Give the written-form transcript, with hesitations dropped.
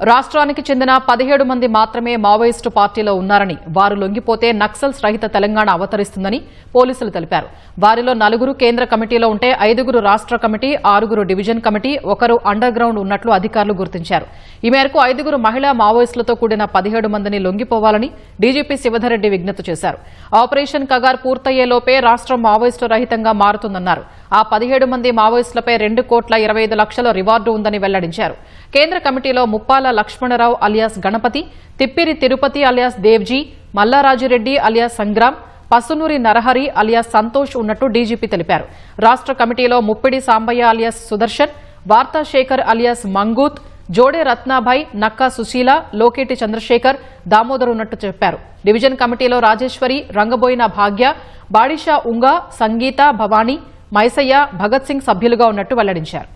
రాష్ట్రానికి చెందిన 17 మంది మాత్రమే మావోయిస్టు పార్టీలో ఉన్నారని, వారు లొంగిపోతే నక్సల్స్ రహిత తెలంగాణ అవతరిస్తుందని పోలీసులు తెలిపారు. వారిలో 4 కేంద్ర కమిటీలో ఉంటే 5 రాష్ట్ర committee, 6 division committee, 1 under ground ఉన్నట్లు అధికారులు గుర్తించారు. ఈ మేరకు 5 మహిళా మావోయిస్టులతో కూడిన 17 మందిని లొంగిపోవాలని డీజీపీ శివధర్ రెడ్డి విజ్ఞప్తి చేశారు. ఆపరేషన్ కగార్ పూర్తయ్యేలోపే రాష్ట్రం మావోయిస్టు రహితంగా మారుతుందన్నారు. ఆ 17 మంది మావోయిస్టులపై 2,25,00,000 రివార్డు ఉందని వెల్లడించారు. కేంద్ర కమిటీలో Muppala Lakshmana Rao alias Ganapathi, Tippiri Tirupati alias Devji, Malla Raji Reddy alias Sangram, Pasunuri Narahari alias Santosh ఉన్నట్టు డీజీపీ తెలిపారు. రాష్ట్ర కమిటీలో ముప్పిడి సాంబయ్య అలియాస్ సుదర్శన్, వార్తా శేఖర్ అలియాస్ మంగూత్, జోడే రత్నాభాయ్, నక్కా సుశీల, లోకేటి చంద్రశేఖర్, దామోదర్ ఉన్నట్టు చెప్పారు. డివిజన్ కమిటీలో రాజేశ్వరి, రంగబోయిన భాగ్య, బాడిషా ఉంగా, సంగీత, భవానీ, మైసయ్య, భగత్ సింగ్ సభ్యులుగా ఉన్నట్టు వెల్లడించారు.